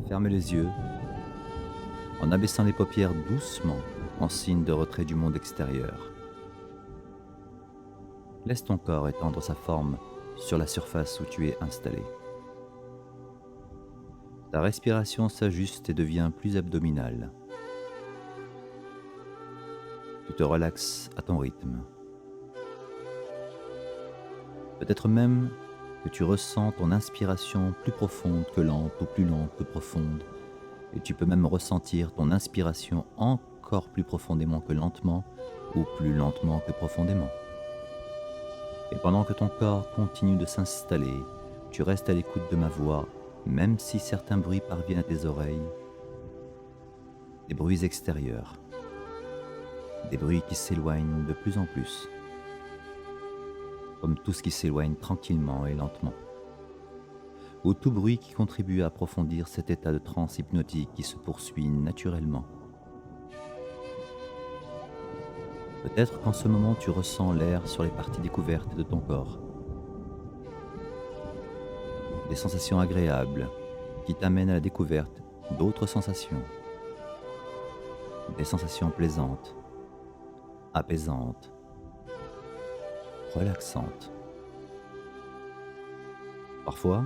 Ferme les yeux en abaissant les paupières doucement en signe de retrait du monde extérieur. Laisse ton corps étendre sa forme sur la surface où tu es installé. Ta respiration s'ajuste et devient plus abdominale. Tu te relaxes à ton rythme. Peut-être même que tu ressens ton inspiration plus profonde que lente ou plus lente que profonde, et tu peux même ressentir ton inspiration encore plus profondément que lentement ou plus lentement que profondément. Et pendant que ton corps continue de s'installer, tu restes à l'écoute de ma voix, même si certains bruits parviennent à tes oreilles, des bruits extérieurs, des bruits qui s'éloignent de plus en plus, comme tout ce qui s'éloigne tranquillement et lentement, ou tout bruit qui contribue à approfondir cet état de transe hypnotique qui se poursuit naturellement. Peut-être qu'en ce moment tu ressens l'air sur les parties découvertes de ton corps, des sensations agréables qui t'amènent à la découverte d'autres sensations, des sensations plaisantes, apaisantes, relaxantes. Parfois,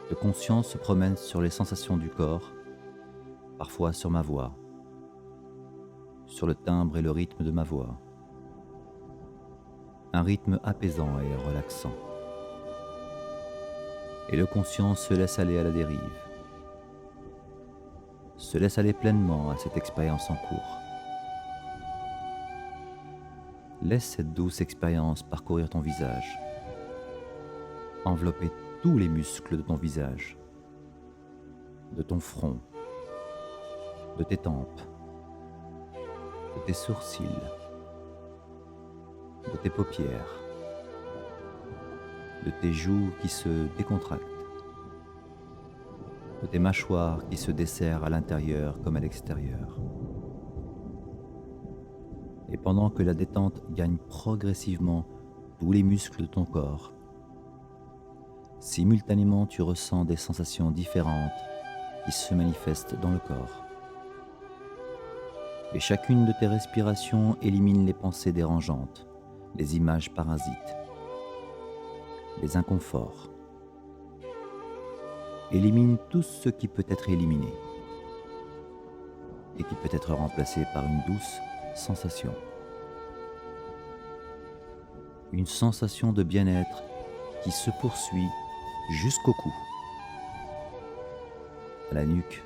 ta conscience se promène sur les sensations du corps, parfois sur ma voix, sur le timbre et le rythme de ma voix. Un rythme apaisant et relaxant. Et le conscient se laisse aller à la dérive, se laisse aller pleinement à cette expérience en cours. Laisse cette douce expérience parcourir ton visage, envelopper tous les muscles de ton visage, de ton front, de tes tempes, de tes sourcils, de tes paupières, de tes joues qui se décontractent, de tes mâchoires qui se desserrent à l'intérieur comme à l'extérieur. Et pendant que la détente gagne progressivement tous les muscles de ton corps, simultanément tu ressens des sensations différentes qui se manifestent dans le corps. Et chacune de tes respirations élimine les pensées dérangeantes, les images parasites, les inconforts. Élimine tout ce qui peut être éliminé et qui peut être remplacé par une douce sensation. Une sensation de bien-être qui se poursuit jusqu'au cou, à la nuque,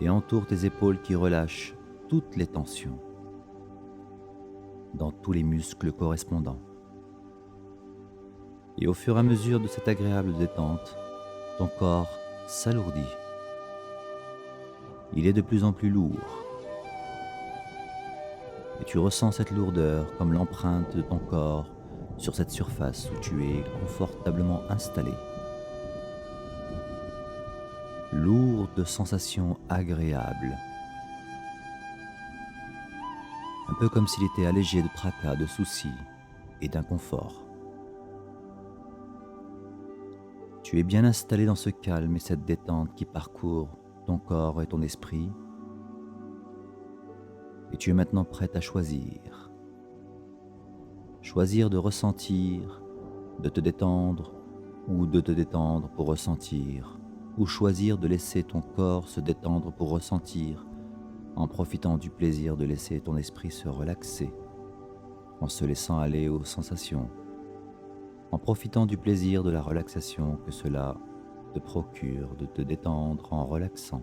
et entoure tes épaules qui relâchent toutes les tensions dans tous les muscles correspondants. Et au fur et à mesure de cette agréable détente, ton corps s'alourdit. Il est de plus en plus lourd. Et tu ressens cette lourdeur comme l'empreinte de ton corps sur cette surface où tu es confortablement installé. Lourd de sensations agréables. Un peu comme s'il était allégé de tracas, de soucis et d'inconfort. Tu es bien installé dans ce calme et cette détente qui parcourt ton corps et ton esprit. Et tu es maintenant prête à choisir. Choisir de ressentir, de te détendre ou de te détendre pour ressentir, ou choisir de laisser ton corps se détendre pour ressentir, en profitant du plaisir de laisser ton esprit se relaxer, en se laissant aller aux sensations, en profitant du plaisir de la relaxation que cela te procure de te détendre en relaxant.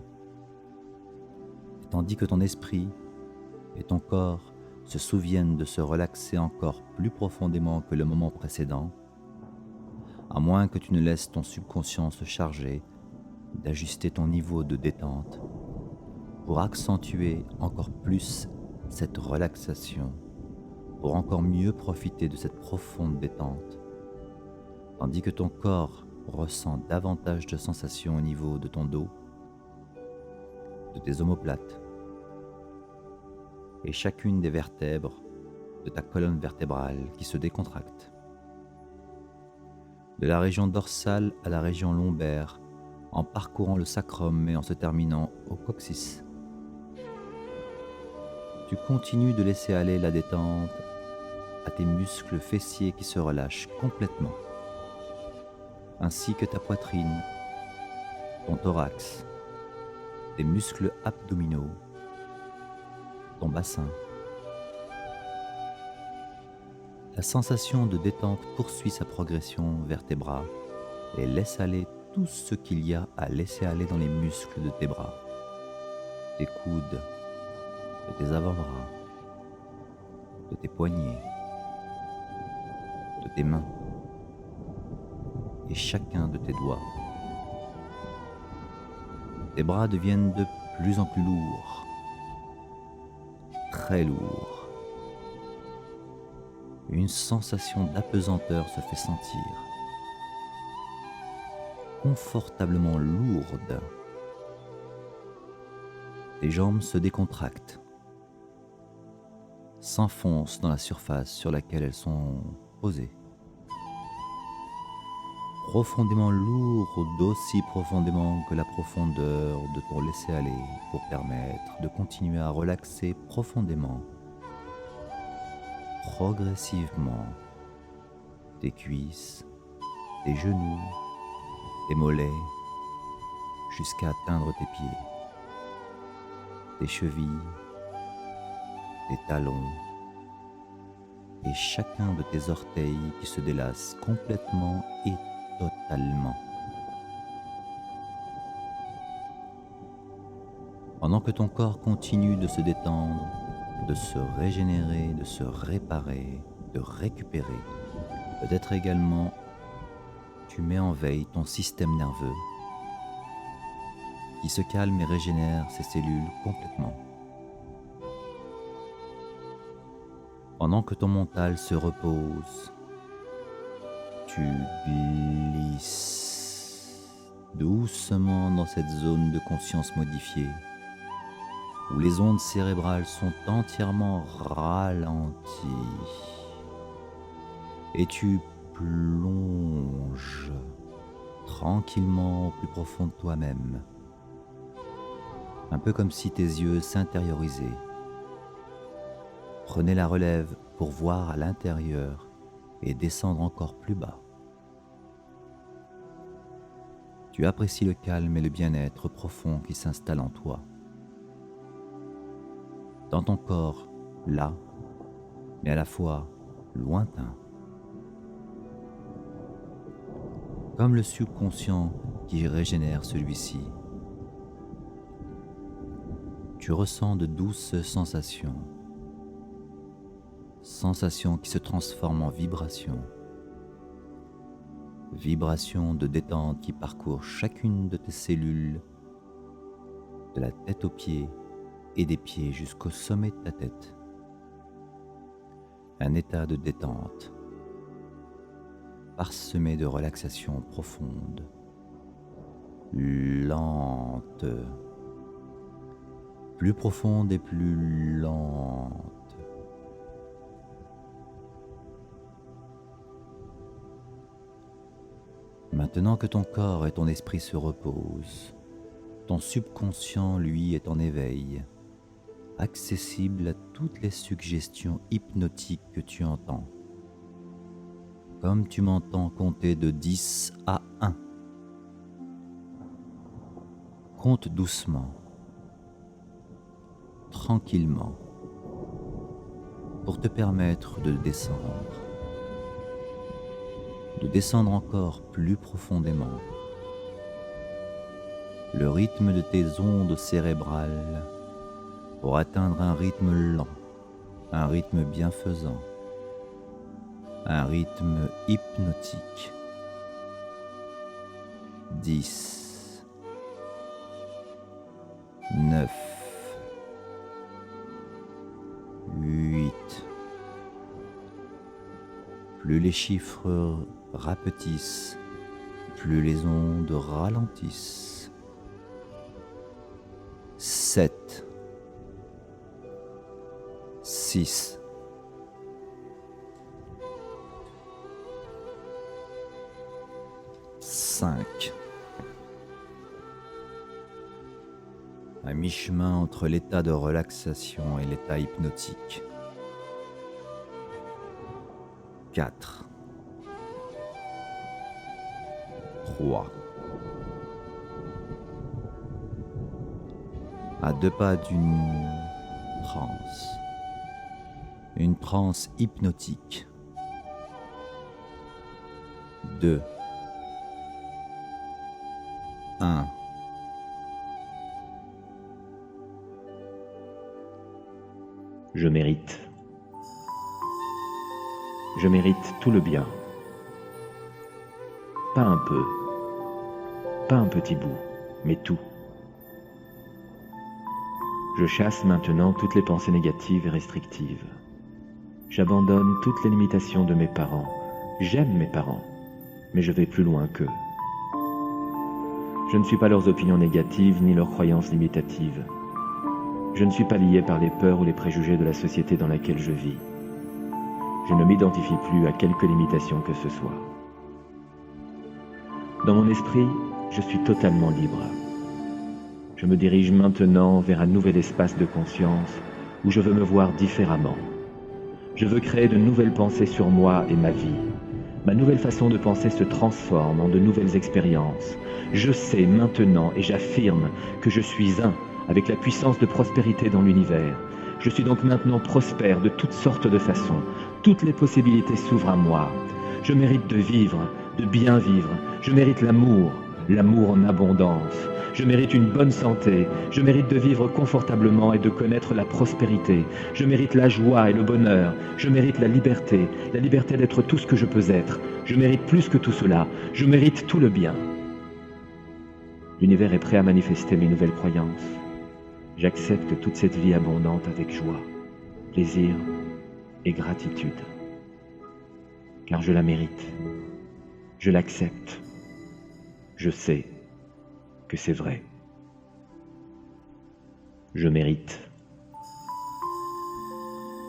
Tandis que ton esprit et ton corps se souviennent de se relaxer encore plus profondément que le moment précédent, à moins que tu ne laisses ton subconscient se charger d'ajuster ton niveau de détente pour accentuer encore plus cette relaxation, pour encore mieux profiter de cette profonde détente, tandis que ton corps ressent davantage de sensations au niveau de ton dos, de tes omoplates, et chacune des vertèbres de ta colonne vertébrale qui se décontracte. De la région dorsale à la région lombaire, en parcourant le sacrum et en se terminant au coccyx. Tu continues de laisser aller la détente à tes muscles fessiers qui se relâchent complètement, ainsi que ta poitrine, ton thorax, tes muscles abdominaux, ton bassin. La sensation de détente poursuit sa progression vers tes bras et laisse aller tout ce qu'il y a à laisser aller dans les muscles de tes bras, tes coudes, de tes avant-bras, de tes poignets, de tes mains et chacun de tes doigts. Tes bras deviennent de plus en plus lourds, très lourds. Une sensation d'apesanteur se fait sentir, confortablement lourde. Tes jambes se décontractent, s'enfoncent dans la surface sur laquelle elles sont posées. Profondément lourdes, aussi profondément que la profondeur de ton laisser-aller pour permettre de continuer à relaxer profondément, progressivement, tes cuisses, tes genoux, tes mollets, jusqu'à atteindre tes pieds, tes chevilles, tes talons et chacun de tes orteils qui se délassent complètement et totalement. Pendant que ton corps continue de se détendre, de se régénérer, de se réparer, de récupérer, peut-être également tu mets en veille ton système nerveux qui se calme et régénère ses cellules complètement. Pendant que ton mental se repose, tu glisses doucement dans cette zone de conscience modifiée où les ondes cérébrales sont entièrement ralenties et tu plonges tranquillement au plus profond de toi-même, un peu comme si tes yeux s'intériorisaient, prenaient la relève pour voir à l'intérieur et descendre encore plus bas. Tu apprécies le calme et le bien-être profond qui s'installe en toi, dans ton corps, là, mais à la fois lointain. Comme le subconscient qui régénère celui-ci. Tu ressens de douces sensations, sensations qui se transforment en vibrations, vibrations de détente qui parcourent chacune de tes cellules, de la tête aux pieds et des pieds jusqu'au sommet de ta tête. Un état de détente, parsemé de relaxation profonde, lente, plus profonde et plus lente. Maintenant que ton corps et ton esprit se reposent, ton subconscient, lui, est en éveil, accessible à toutes les suggestions hypnotiques que tu entends. Comme tu m'entends compter de 10 à 1. Compte doucement, tranquillement, pour te permettre de descendre encore plus profondément. Le rythme de tes ondes cérébrales pour atteindre un rythme lent, un rythme bienfaisant, un rythme hypnotique. 10, 9, 8. Plus les chiffres rapetissent, plus les ondes ralentissent. 7, 6, 5, à mi-chemin entre l'état de relaxation et l'état hypnotique. 4, 3. À 2 pas d'une transe. Une transe hypnotique. 2, 1. Je mérite. Je mérite tout le bien. Pas un peu, pas un petit bout, mais tout. Je chasse maintenant toutes les pensées négatives et restrictives. J'abandonne toutes les limitations de mes parents. J'aime mes parents, mais je vais plus loin qu'eux. Je ne suis pas leurs opinions négatives ni leurs croyances limitatives. Je ne suis pas lié par les peurs ou les préjugés de la société dans laquelle je vis. Je ne m'identifie plus à quelque limitation que ce soit. Dans mon esprit, je suis totalement libre. Je me dirige maintenant vers un nouvel espace de conscience où je veux me voir différemment. Je veux créer de nouvelles pensées sur moi et ma vie. Ma nouvelle façon de penser se transforme en de nouvelles expériences. Je sais maintenant et j'affirme que je suis un avec la puissance de prospérité dans l'univers. Je suis donc maintenant prospère de toutes sortes de façons. Toutes les possibilités s'ouvrent à moi. Je mérite de vivre, de bien vivre. Je mérite l'amour, l'amour en abondance. Je mérite une bonne santé. Je mérite de vivre confortablement et de connaître la prospérité. Je mérite la joie et le bonheur. Je mérite la liberté d'être tout ce que je peux être. Je mérite plus que tout cela. Je mérite tout le bien. L'univers est prêt à manifester mes nouvelles croyances. J'accepte toute cette vie abondante avec joie, plaisir et gratitude. Car je la mérite. Je l'accepte. Je sais que c'est vrai. Je mérite.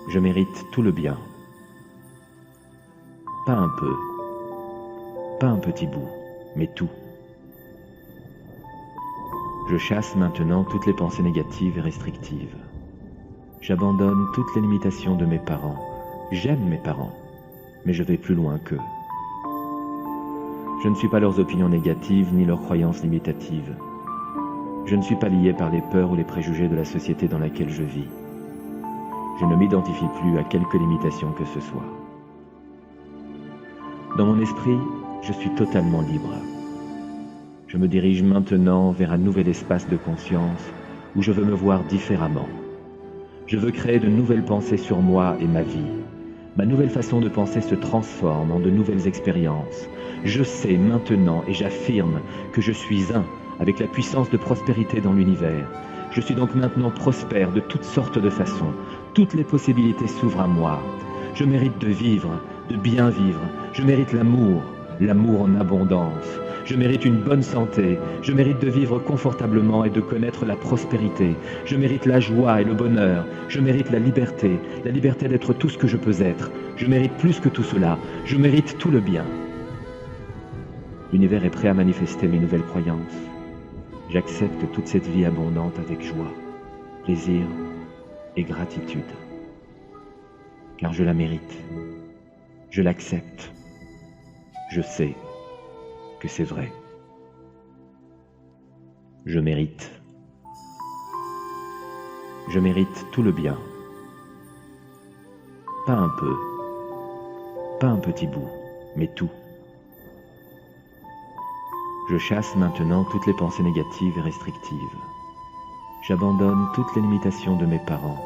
Je mérite tout le bien. Pas un peu, pas un petit bout, mais tout. Je chasse maintenant toutes les pensées négatives et restrictives. J'abandonne toutes les limitations de mes parents. J'aime mes parents, mais je vais plus loin qu'eux. Je ne suis pas leurs opinions négatives ni leurs croyances limitatives. Je ne suis pas lié par les peurs ou les préjugés de la société dans laquelle je vis. Je ne m'identifie plus à quelque limitation que ce soit. Dans mon esprit, je suis totalement libre. Je me dirige maintenant vers un nouvel espace de conscience où je veux me voir différemment. Je veux créer de nouvelles pensées sur moi et ma vie. Ma nouvelle façon de penser se transforme en de nouvelles expériences. Je sais maintenant et j'affirme que je suis un avec la puissance de prospérité dans l'univers. Je suis donc maintenant prospère de toutes sortes de façons. Toutes les possibilités s'ouvrent à moi. Je mérite de vivre, de bien vivre. Je mérite l'amour, l'amour en abondance. Je mérite une bonne santé. Je mérite de vivre confortablement et de connaître la prospérité. Je mérite la joie et le bonheur. Je mérite la liberté d'être tout ce que je peux être. Je mérite plus que tout cela. Je mérite tout le bien. L'univers est prêt à manifester mes nouvelles croyances. J'accepte toute cette vie abondante avec joie, plaisir et gratitude. Car je la mérite. Je l'accepte. Je sais que c'est vrai. Je mérite. Je mérite tout le bien. Pas un peu, pas un petit bout, mais tout. Je chasse maintenant toutes les pensées négatives et restrictives. J'abandonne toutes les limitations de mes parents.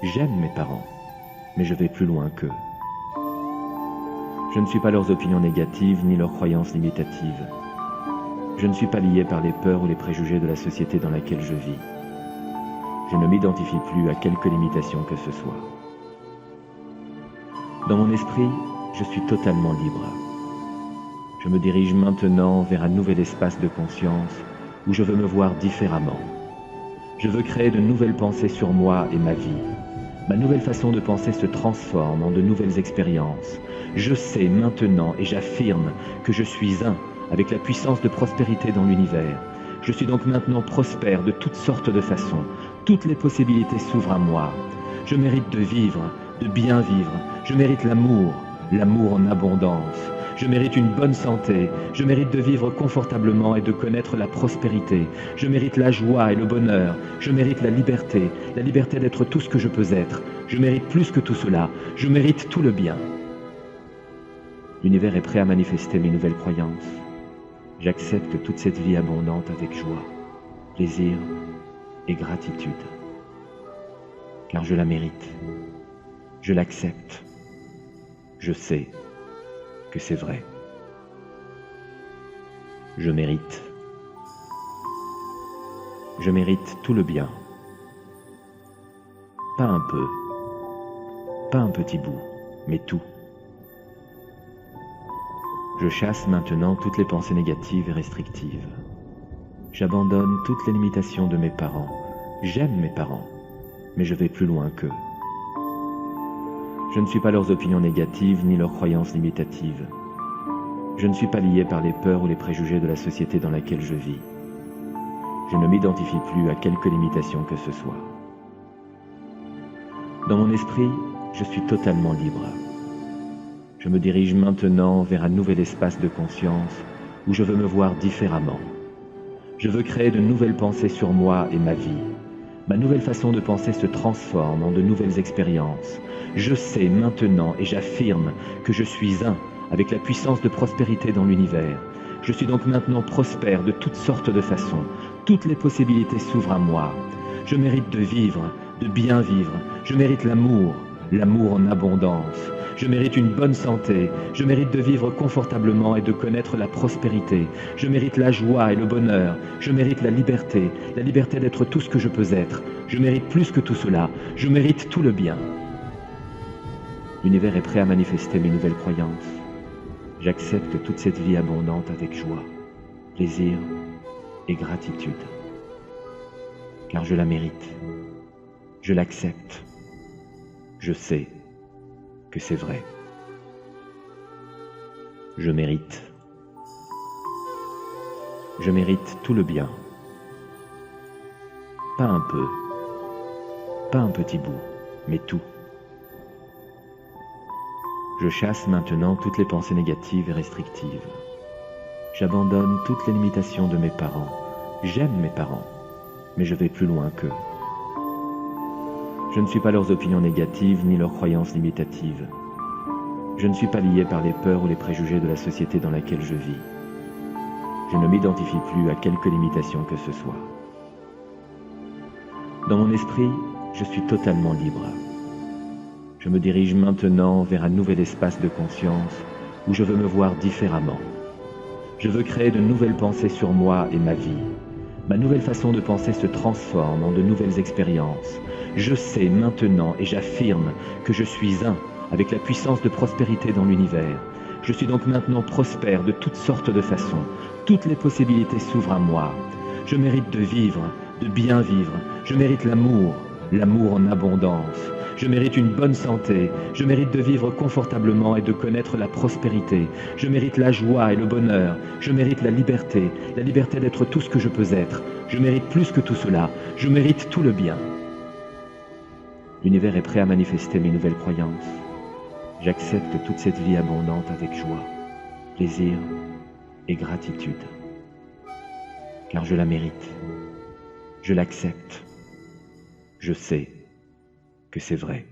J'aime mes parents, mais je vais plus loin qu'eux. Je ne suis pas leurs opinions négatives ni leurs croyances limitatives. Je ne suis pas lié par les peurs ou les préjugés de la société dans laquelle je vis. Je ne m'identifie plus à quelque limitation que ce soit. Dans mon esprit, je suis totalement libre. Je me dirige maintenant vers un nouvel espace de conscience où je veux me voir différemment. Je veux créer de nouvelles pensées sur moi et ma vie. Ma nouvelle façon de penser se transforme en de nouvelles expériences. Je sais maintenant et j'affirme que je suis un avec la puissance de prospérité dans l'univers. Je Je suis donc maintenant prospère de toutes sortes de façons. Toutes les possibilités s'ouvrent à moi. Je mérite de vivre, de bien vivre. Je mérite l'amour, l'amour en abondance. Je mérite une bonne santé. Je mérite de vivre confortablement et de connaître la prospérité. Je mérite la joie et le bonheur. Je mérite la liberté d'être tout ce que je peux être. Je mérite plus que tout cela. Je mérite tout le bien. L'univers est prêt à manifester mes nouvelles croyances. J'accepte toute cette vie abondante avec joie, plaisir et gratitude. Car je la mérite. Je l'accepte. Je sais que c'est vrai. Je mérite. Je mérite tout le bien. Pas un peu, pas un petit bout, mais tout. Je chasse maintenant toutes les pensées négatives et restrictives. J'abandonne toutes les limitations de mes parents. J'aime mes parents, mais je vais plus loin qu'eux. Je ne suis pas leurs opinions négatives ni leurs croyances limitatives. Je ne suis pas lié par les peurs ou les préjugés de la société dans laquelle je vis. Je ne m'identifie plus à quelque limitation que ce soit. Dans mon esprit, je suis totalement libre. Je me dirige maintenant vers un nouvel espace de conscience où je veux me voir différemment. Je veux créer de nouvelles pensées sur moi et ma vie. Ma nouvelle façon de penser se transforme en de nouvelles expériences. Je sais maintenant et j'affirme que je suis un avec la puissance de prospérité dans l'univers. Je suis donc maintenant prospère de toutes sortes de façons. Toutes les possibilités s'ouvrent à moi. Je mérite de vivre, de bien vivre. Je mérite l'amour, l'amour en abondance. Je mérite une bonne santé. Je mérite de vivre confortablement et de connaître la prospérité. Je mérite la joie et le bonheur. Je mérite la liberté d'être tout ce que je peux être. Je mérite plus que tout cela. Je mérite tout le bien. L'univers est prêt à manifester mes nouvelles croyances. J'accepte toute cette vie abondante avec joie, plaisir et gratitude. Car je la mérite. Je l'accepte. Je sais que c'est vrai. Je mérite. Je mérite tout le bien. Pas un peu, pas un petit bout, mais tout. Je chasse maintenant toutes les pensées négatives et restrictives. J'abandonne toutes les limitations de mes parents. J'aime mes parents, mais je vais plus loin qu'eux. Je ne suis pas leurs opinions négatives ni leurs croyances limitatives. Je ne suis pas lié par les peurs ou les préjugés de la société dans laquelle je vis. Je ne m'identifie plus à quelque limitation que ce soit. Dans mon esprit, je suis totalement libre. Je me dirige maintenant vers un nouvel espace de conscience où je veux me voir différemment. Je veux créer de nouvelles pensées sur moi et ma vie. Ma nouvelle façon de penser se transforme en de nouvelles expériences. Je sais maintenant et j'affirme que je suis un avec la puissance de prospérité dans l'univers. Je suis donc maintenant prospère de toutes sortes de façons. Toutes les possibilités s'ouvrent à moi. Je mérite de vivre, de bien vivre. Je mérite l'amour, l'amour en abondance. Je mérite une bonne santé. Je mérite de vivre confortablement et de connaître la prospérité. Je mérite la joie et le bonheur. Je mérite la liberté d'être tout ce que je peux être. Je mérite plus que tout cela. Je mérite tout le bien. L'univers est prêt à manifester mes nouvelles croyances. J'accepte toute cette vie abondante avec joie, plaisir et gratitude. Car je la mérite. Je l'accepte. Je sais que c'est vrai.